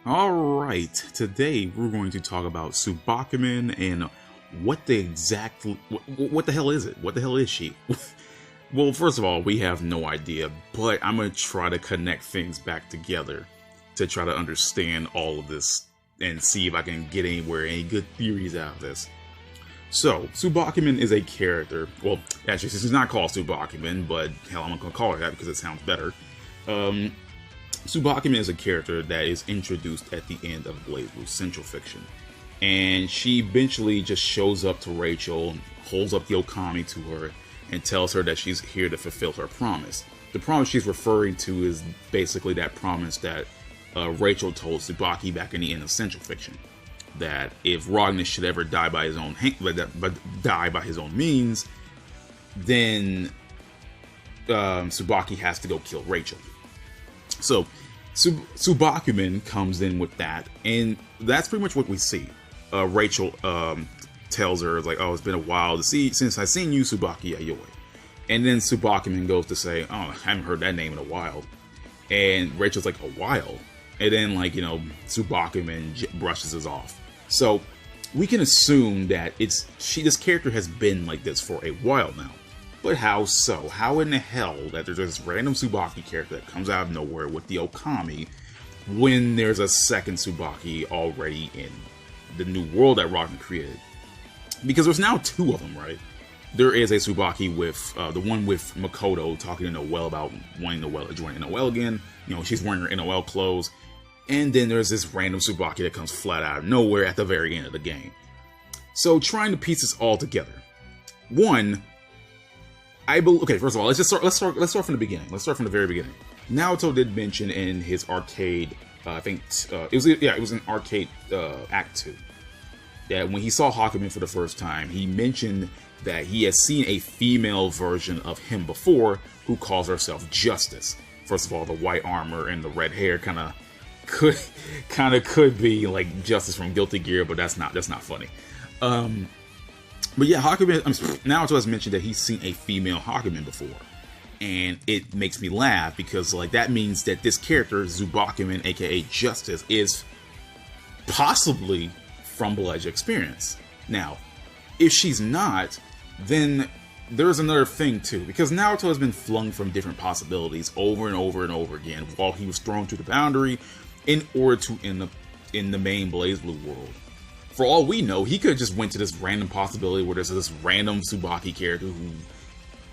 Alright, today we're going to talk about Tsubakumen and what the hell is it? What the hell is she? Well, first of all, we have no idea, but I'm going to try to connect things back together to try to understand all of this and see if I can get any good theories out of this. So, Tsubakumen is a character. Well, actually, she's not called Tsubakumen, but hell, I'm not going to call her that because it sounds better. Tsubakumen is a character that is introduced at the end of BlazBlue Central Fiction. And she eventually just shows up to Rachel, holds up the Okami to her, and tells her that she's here to fulfill her promise. The promise she's referring to is basically that promise that Rachel told Tsubaki back in the end of Central Fiction. That if Ragnar should ever die by his own means, then Tsubaki has to go kill Rachel. So, Subacumen comes in with that, and that's pretty much what we see. Rachel tells her, like, oh, it's been a while since I've seen you, Tsubaki Yayoi. And then Tsubakumen goes to say, oh, I haven't heard that name in a while. And Rachel's like, a while? And then, like, Tsubakumen brushes us off. So, we can assume that this character has been like this for a while now. But how so? How in the hell that there's this random Tsubaki character that comes out of nowhere with the Okami when there's a second Tsubaki already in the new world that Ragnar created? Because there's now two of them, right? There is a Tsubaki with the one with Makoto talking to Noelle about wanting Noelle to join Noelle again. She's wearing her Noelle clothes. And then there's this random Tsubaki that comes flat out of nowhere at the very end of the game. So trying to piece this all together. One, okay, first of all, let's start from the beginning. Let's start from the very beginning. Naoto did mention in his arcade, it was in arcade Act 2, that when he saw Hakumen for the first time, he mentioned that he has seen a female version of him before who calls herself Justice. First of all, the white armor and the red hair kind of could be like Justice from Guilty Gear, but that's not funny. But yeah, Naoto has mentioned that he's seen a female Hakumen before. And it makes me laugh because that means that this character, Tsubakumen, aka Justice, is possibly from Bloodedge Experience. Now, if she's not, then there's another thing too. Because Naoto has been flung from different possibilities over and over and over again while he was thrown to the boundary in order to end up in the main BlazBlue world. For all we know, he could have just went to this random possibility where there's this random Tsubaki character who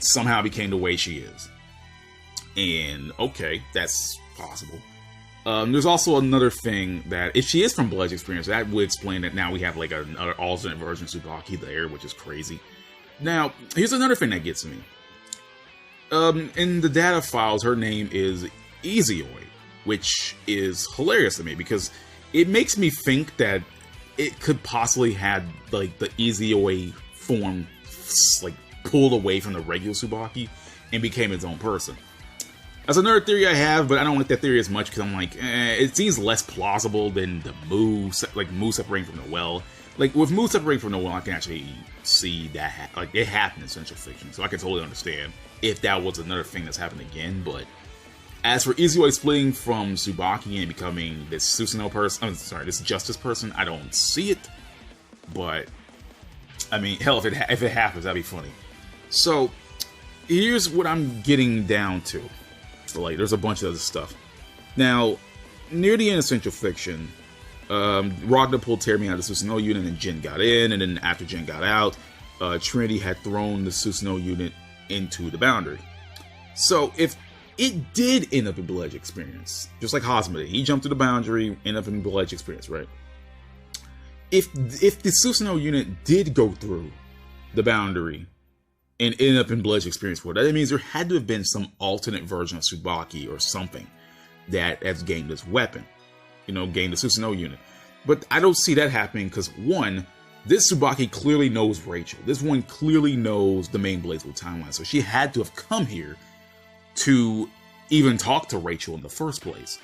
somehow became the way she is. And, okay, that's possible. There's also another thing that, if she is from Bloodedge Experience, that would explain that now we have another alternate version of Tsubaki there, which is crazy. Now, here's another thing that gets me. In the data files, her name is Izioi, which is hilarious to me because it makes me think that it could possibly have the Izioi form pulled away from the regular Tsubaki and became its own person. That's another theory I have, but I don't like that theory as much because I'm like, it seems less plausible than the Mu separating from Noelle. With Mu separating from Noelle, I can actually see that it happened in Central Fiction, so I can totally understand if that was another thing that's happened again. But as for Izioi splitting from Tsubaki and becoming this Susanoo person, this Justice person, I don't see it. But I mean, hell, if it happens, that'd be funny. So here's what I'm getting down to. There's a bunch of other stuff. Now, near the end of Central Fiction, Ragnar pulled Terumi out of the Susanoo unit and Jin got in, and then after Jin got out, Trinity had thrown the Susanoo unit into the boundary. So if it did end up in Bloodedge Experience, just like Hazama did, he jumped to the boundary, ended up in Bloodedge Experience, right? If the Susanoo unit did go through the boundary and ended up in Bloodedge Experience world, that means there had to have been some alternate version of Tsubaki or something that has gained this weapon, gained the Susanoo unit. But I don't see that happening because, one, this Tsubaki clearly knows Rachel. This one clearly knows the main BlazBlue timeline, so she had to have come here to even talk to Rachel in the first place.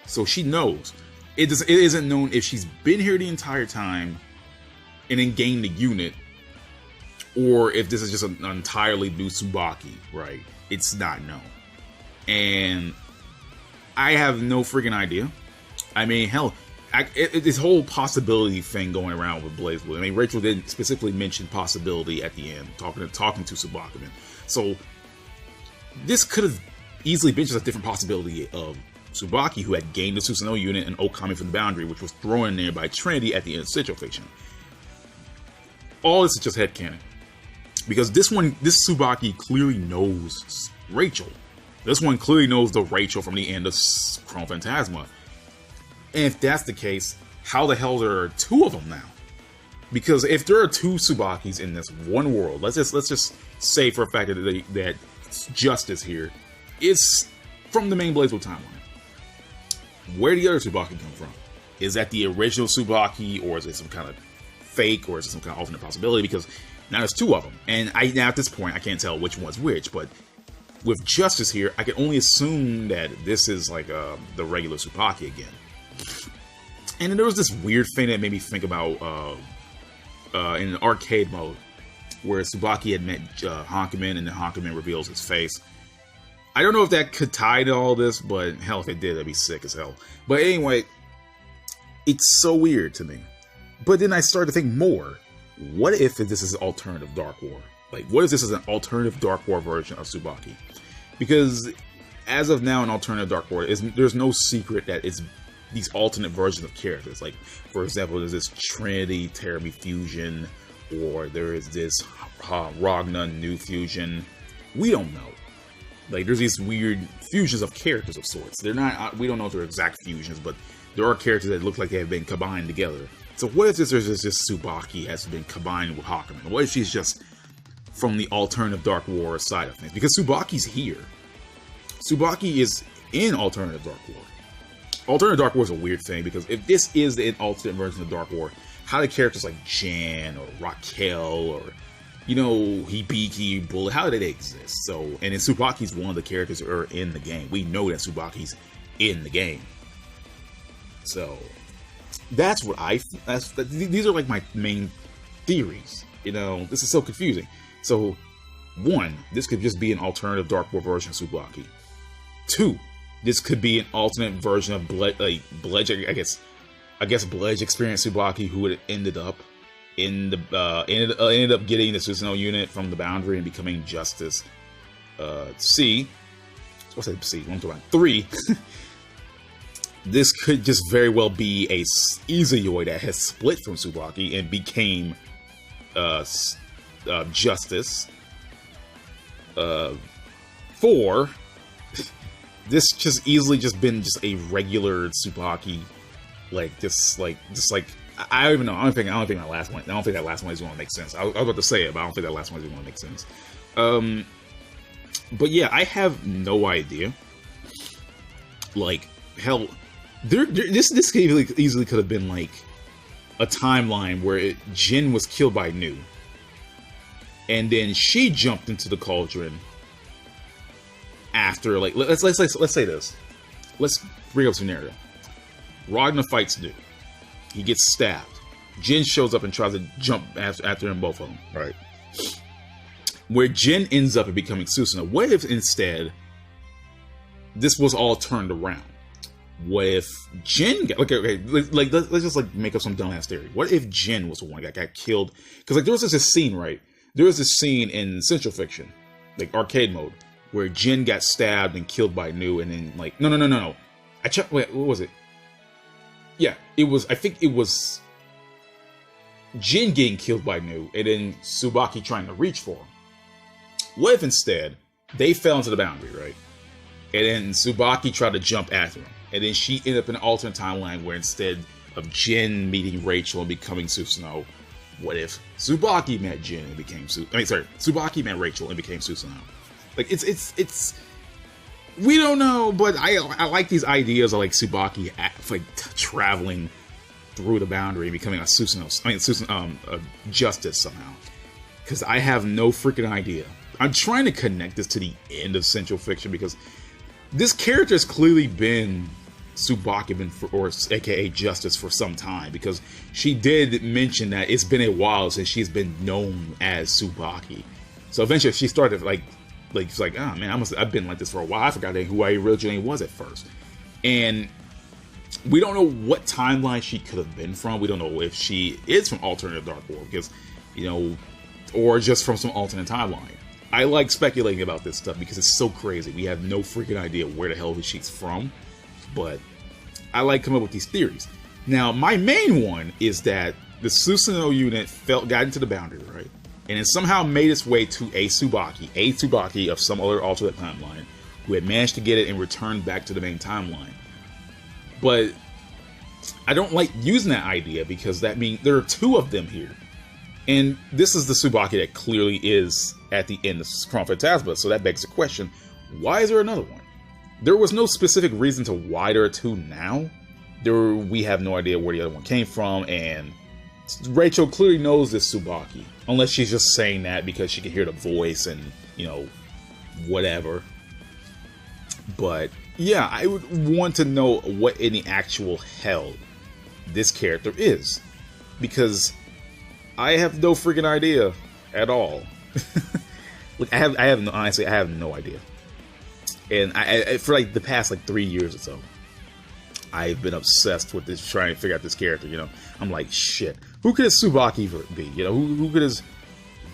So she knows. It isn't known if she's been here the entire time and then gained the unit, or if this is just an entirely new Tsubaki, right? It's not known. And I have no freaking idea. I mean, hell, this whole possibility thing going around with BlazBlue. I mean, Rachel didn't specifically mention possibility at the end, talking to Tsubakumen. So this could have easily been just a different possibility of Tsubaki, who had gained the Susanoo unit and Okami from the boundary, which was thrown in there by Trinity at the end of Central Fiction. All this is just headcanon. Because this Tsubaki clearly knows Rachel. This one clearly knows the Rachel from the end of Chronophantasma. And if that's the case, how the hell there are two of them now? Because if there are two Tsubakis in this one world, let's just say for a fact that Justice here is from the main BlazBlue timeline. Where did the other Tsubaki come from? Is that the original Tsubaki, or is it some kind of fake, or is it some kind of alternate possibility? Because now there's two of them, and now at this point I can't tell which one's which. But with Justice here, I can only assume that this is like the regular Tsubaki again. And then there was this weird thing that made me think about in arcade mode, where Tsubaki had met Honkaman, and then Honkaman reveals his face. I don't know if that could tie to all this, but hell, if it did, that'd be sick as hell. But anyway, it's so weird to me. But then I started to think more. What if this is an alternative Dark War? Like, what if this is an alternative Dark War version of Tsubaki? Because as of now, in alternative Dark War, there's no secret that it's these alternate versions of characters. Like, for example, there's this Trinity Terami fusion, or there is this Ragna new fusion. We don't know. Like, there's these weird fusions of characters of sorts. They're not, we don't know if they're exact fusions, but there are characters that look like they have been combined together. So what if this is just Tsubaki has been combined with Honkaman? What if she's just from the alternative Dark War side of things? Because Tsubaki's here. Tsubaki is in alternative Dark War. Alternative Dark War is a weird thing, because if this is the alternate version of Dark War, how do characters like Jan or Raquel or, you know, Hibiki, Bullet, how did they exist? So, and then Tsubaki's one of the characters that are in the game. We know that Tsubaki's in the game. So, that's what these are like my main theories. You know, this is so confusing. So, one, this could just be an alternative Dark War version of Tsubaki. Two, this could be an alternate version of Bloodedge, I guess Bloodedge Experience Tsubaki, who would have ended up getting the Susanoo unit from the boundary and becoming Justice. C. What's that? C. One, two, three. This could just very well be a Izayoi that has split from Tsubaki and became Justice. 4. This just easily just been just a regular Tsubaki, I don't even know. I don't think that last one. I don't think that last one is going to make sense. I was about to say it, but I don't think that last one is going to make sense. But yeah, I have no idea. Like, hell, this easily could have been like a timeline where Jin was killed by Nu, and then she jumped into the cauldron after. Like, let's say this. Let's bring up a scenario. Ragna fights Nu. He gets stabbed. Jin shows up and tries to jump after him, both of them. Right. Where Jin ends up becoming Susanoo. What if instead this was all turned around? What if Jin got... Okay, let's just like make up some dumbass theory. What if Jin was the one that got killed? Because like there was this scene, right? There was this scene in Central Fiction, like arcade mode, where Jin got stabbed and killed by Nu, and then like... No. I checked... Wait, what was it? Yeah, it was... I think it was Jin getting killed by Nu, and then Tsubaki trying to reach for him. What if instead they fell into the boundary, right? And then Tsubaki tried to jump after him. And then she ended up in an alternate timeline where instead of Jin meeting Rachel and becoming Susanoo, what if Tsubaki met Jin and became Tsubaki met Rachel and became Susanoo? Like, it's we don't know, but I like these ideas of like Tsubaki traveling through the boundary and becoming a Susanoo, a Justice somehow. Because I have no freaking idea. I'm trying to connect this to the end of Central Fiction, because this character has clearly been Tsubakumen, or aka Justice, for some time, because she did mention that it's been a while since she's been known as Tsubaki. So eventually she started she's like, oh man, I've been like this for a while. I forgot who I originally was at first. And We don't know what timeline she could have been from. We don't know if she is from alternate Dark World, because, you know, or just from some alternate timeline. I like speculating about this stuff because it's so crazy. We have no freaking idea where the hell she's from, but I like coming up with these theories. Now, my main one is that the Susanoo unit got into the boundary, right? And it somehow made its way to a Tsubaki of some other alternate timeline, who had managed to get it and returned back to the main timeline. But I don't like using that idea because that means there are two of them here. And this is the Tsubaki that clearly is at the end of Chronophantasma, so that begs the question, why is there another one? There was no specific reason to why there are two now. We have no idea where the other one came from, and Rachel clearly knows this Tsubaki, unless she's just saying that because she can hear the voice and, you know, whatever. But yeah, I would want to know what in the actual hell this character is, because I have no freaking idea at all. Look, honestly, I have no idea. And I for like the past like 3 years or so, I've been obsessed with this, trying to figure out this character. You know, I'm like, shit, who could this Tsubaki be? You know, who could this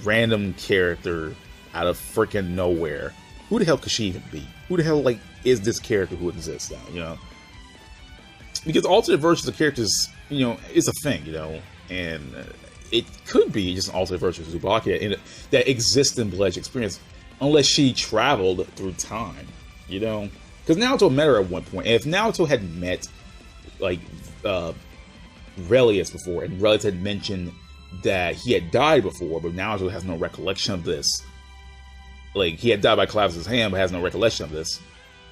random character out of freaking nowhere? Who the hell could she even be? Who the hell like is this character who exists now? You know, because alternate versions of characters, you know, is a thing. You know, and it could be just an alternate version of Tsubaki that exists in Bloodedge Experience, unless she traveled through time, you know? Because Naruto met her at one point, and if Naruto had met, like, Relius before, and Relius had mentioned that he had died before, but Naruto has no recollection of this, like, he had died by Clavis' hand, but has no recollection of this,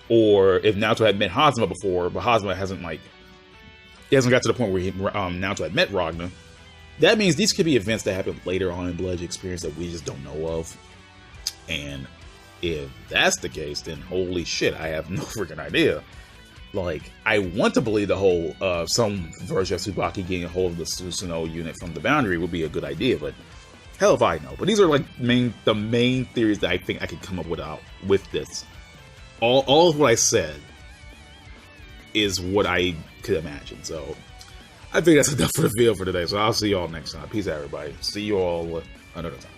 or if Naruto had met Hazama before, but Hazama hasn't, like, he hasn't got to the point where Naruto had met Ragna, that means these could be events that happen later on in Bloodedge Experience that we just don't know of. And if that's the case, then holy shit, I have no freaking idea. Like, I want to believe the whole, some version of Tsubaki getting a hold of the Susanoo unit from the boundary would be a good idea, but hell if I know. But these are like the main theories that I think I could come up with this. All of what I said is what I could imagine, so I think that's enough for the video for today, so I'll see y'all next time. Peace out, everybody. See you all another time.